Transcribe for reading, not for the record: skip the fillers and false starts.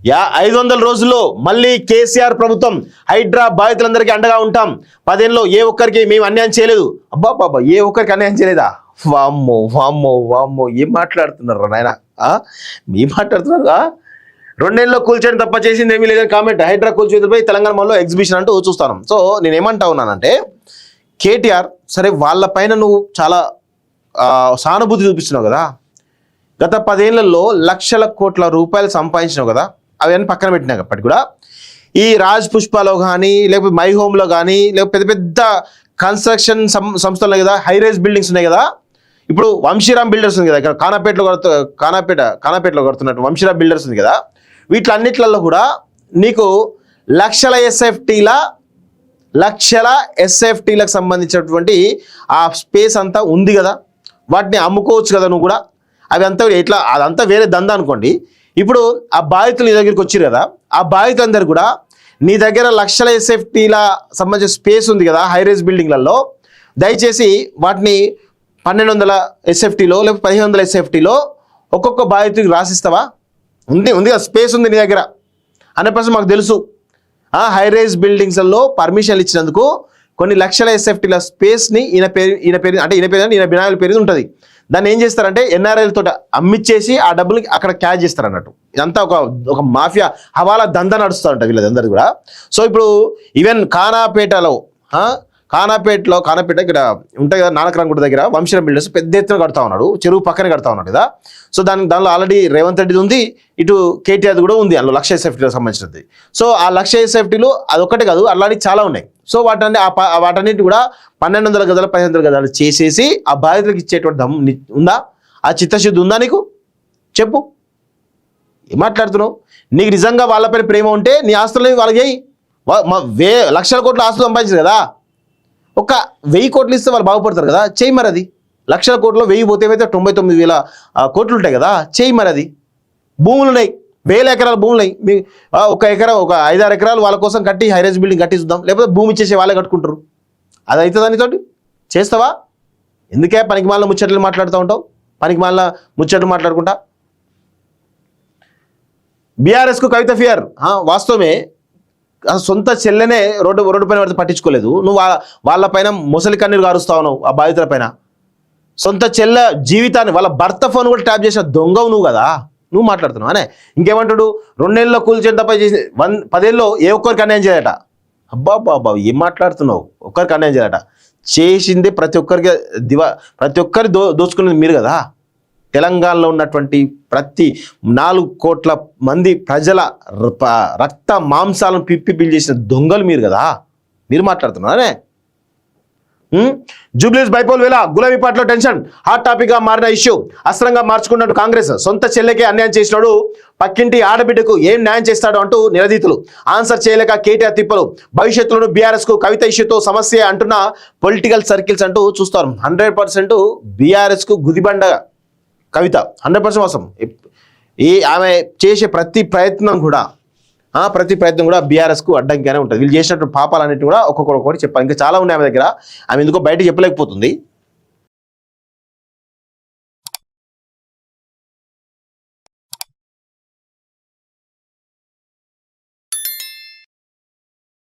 500 రోజుల్లో మళ్ళీ కేసీఆర్ ప్రభుత్వం హైడ్రా బాధితులందరికీ అండగా ఉంటాం. 10 ఏళ్ళలో ఏ ఒక్కరికి మేము అన్యాయం చేయలేదు. అబ్బా బాబా, ఏ ఒక్కరికి అన్యాయం చేయలేదా? వామ్మో వామ్మో వామ్మో, ఏం మాట్లాడుతున్నారు నాయన, ఏం మాట్లాడుతున్నారు? 2 ఏళ్ళలో కూల్చేయడం తప్ప చేసింది ఏమీ లేదని కామెంట్. హైడ్రా కూల్చేతులపై తెలంగాణలో ఎగ్జిబిషన్ అంటూ చూస్తాను. సో నేను ఏమంటా ఉన్నానంటే, కేటీఆర్ సరే వాళ్ళ పైన నువ్వు చాలా సానుభూతి చూపిస్తున్నావు కదా, గత 10 ఏళ్లలో లక్షల కోట్ల రూపాయలు సంపాదించినావు కదా, అవన్నీ పక్కన పెట్టినాకప్పటికి కూడా ఈ రాజ్ పుష్పలో కానీ లేకపోతే మై హోమ్లో కానీ లేకపోతే పెద్ద పెద్ద కన్స్ట్రక్షన్ సంస్థలు ఉన్నాయి కదా, హై రైజ్ బిల్డింగ్స్ ఉన్నాయి కదా. ఇప్పుడు వంశీరామ్ బిల్డర్స్ ఉంది కదా, ఇక్కడ కానాపేటలో కడుతున్నట్టు వంశీరామ్ బిల్డర్స్ ఉంది కదా, వీటిలన్నిట్లలో కూడా నీకు లక్షల ఎస్ఎఫ్టీలకు సంబంధించినటువంటి ఆ స్పేస్ అంతా ఉంది కదా, వాటిని అమ్ముకోవచ్చు కదా నువ్వు కూడా. అవి అంతా ఎట్లా, అదంతా వేరే దందా అనుకోండి. ఇప్పుడు ఆ బాధితులు నీ దగ్గరికి వచ్చారు కదా, ఆ బాధితులందరూ కూడా నీ దగ్గర లక్షల ఎస్ఎఫ్టీల సంబంధించిన స్పేస్ ఉంది కదా హై రైజ్ బిల్డింగ్లలో, దయచేసి వాటిని 1200 ఎస్ఎఫ్టీలో లేకపోతే 1500 ఎస్ఎఫ్టీలో ఒక్కొక్క బాధితుడికి రాసిస్తావా? ఉంది కదా, స్పేస్ ఉంది నీ దగ్గర 100% మాకు తెలుసు. హై రైజ్ బిల్డింగ్స్లలో పర్మిషన్లు ఇచ్చినందుకు కొన్ని లక్షల ఎస్ఎఫ్టీల స్పేస్ని ఈయన బినాయిల పేరు ఉంటుంది. దాన్ని ఏం చేస్తారంటే ఎన్ఆర్ఐలతో అమ్మిచ్చేసి ఆ డబ్బులు అక్కడ క్యాష్ చేస్తారు అన్నట్టు. ఇదంతా ఒక మాఫియా హవాలా దందా నడుస్తూ ఉంటుంది వీళ్ళందరూ కూడా. సో ఇప్పుడు ఈవెన్ కానాపేట ఇక్కడ ఉంటాయి కదా, నానక్రాంగుట్ట దగ్గర వంశీరామ్ బిల్డర్స్ పెద్ద ఎత్తున కడతా ఉన్నాడు, చెరువు పక్కనే కడతా ఉన్నాడు కదా. సో దానిలో ఆల్రెడీ రేవంత్ రెడ్డిది ఉంది, ఇటు కేటీఆర్ కూడా ఉంది, అందులో లక్ష ఎస్ఎఫ్టీలకు సంబంధించినది. సో ఆ లక్ష ఎస్ఎఫ్టీలు అదొక్కటే కాదు, అలాంటివి చాలా ఉన్నాయి. సో వాటన్నిటి కూడా 1200 గదాలు 1500 గదాలు చేసేసి ఆ బాధితులకు ఇచ్చేటువంటి దమ్ము ఉందా? ఆ చిత్తశుద్ధి ఉందా నీకు? చెప్పు, ఏం మాట్లాడుతున్నావు? నీకు నిజంగా వాళ్ళపైన ప్రేమ ఉంటే నీ ఆస్తులని వాళ్ళకి చేయి. లక్షల కోట్ల ఆస్తులు సంపాదించారు కదా, ఒక 1000 కోట్లు ఇస్తే వాళ్ళు బాగుపడతారు కదా, చేయి మరి అది. లక్షల కోట్లు 1000 పోతే ఏమైతే 99,000 కోట్లు ఉంటాయి కదా, చేయి మరి అది. భూములు ఉన్నాయి, 1000 ఎకరాల భూములు ఉన్నాయి. ఒక 5-6 ఎకరాలు వాళ్ళ కోసం కట్టి హై రైజ్ బిల్డింగ్ కట్టిద్దాం, లేకపోతే భూమి ఇచ్చేసి వాళ్ళే కట్టుకుంటారు. అది అవుతుంది దానితోటి చేస్తావా? ఎందుకే పనికిమాలిన ముచ్చట్లు మాట్లాడుతూ ఉంటావు? పనికిమాలిన ముచ్చట్లు మాట్లాడుకుంటా. బీఆర్ఎస్కు కవిత ఫియర్ వాస్తవమే. సొంత చెల్లెనే రోడ్డు పైన పడితే పట్టించుకోలేదు, నువ్వు వాళ్ళ పైన ముసలి కన్నీరు గారుస్తావు నువ్వు. ఆ బాధితుల పైన సొంత చెల్లె జీవితాన్ని, వాళ్ళ భర్త ఫోన్ కూడా ట్యాప్ చేసిన దొంగవు నువ్వు కదా, నువ్వు మాట్లాడుతున్నావు అనే. ఇంకేమంటాడు? 2 ఏళ్ళలో కూల్చేయడం తప్ప చేసి 10 ఏళ్ళలో ఏ ఒక్కరికి అన్యాయం చేయట. అబ్బా బాబా, ఏం మాట్లాడుతున్నావు? ఒక్కరికి అన్యాయం చేయట. చేసింది ప్రతి ఒక్కరికి ప్రతి ఒక్కరి దోచుకునేది మీరు కదా. తెలంగాణలో ఉన్నటువంటి ప్రతి 4 కోట్ల మంది ప్రజల రక్త మాంసాలను పిప్పి చేసిన దొంగలు మీరు కదా, మీరు మాట్లాడుతున్నారే. జూబ్లీస్ బైపోల్ వేళ గులాబీపాట్లో టెన్షన్ హాట్ టాపిక్ గా మారిన ఇష్యూ. అస్త్రంగా మార్చుకున్నట్టు కాంగ్రెస్. సొంత చెల్లెకే అన్యాయం చేసినాడు, పక్కింటి ఆడబిడ్డకు ఏం న్యాయం చేస్తాడు అంటూ నిలదీతులు. ఆన్సర్ చేయలేక కేటీఆర్ తిప్పలు. భవిష్యత్తులోను బీఆర్ఎస్ కు కవిత ఇష్యూతో సమస్య అంటున్న పొలిటికల్ సర్కిల్స్ అంటూ చూస్తారు. 100% బీఆర్ఎస్ కు గుదిబండ కవిత, 100% అవసరం. ఆమె చేసే ప్రతి ప్రయత్నం కూడా బీఆర్ఎస్కు అడ్డంకిగానే ఉంటుంది. వీళ్ళు చేసినట్టు పాపాలన్నిటి కూడా ఒక్కొక్కటి చెప్పాలి. ఇంకా చాలా ఉన్నాయి ఆమె దగ్గర, ఆమె ఎందుకో బయట చెప్పలేకపోతుంది.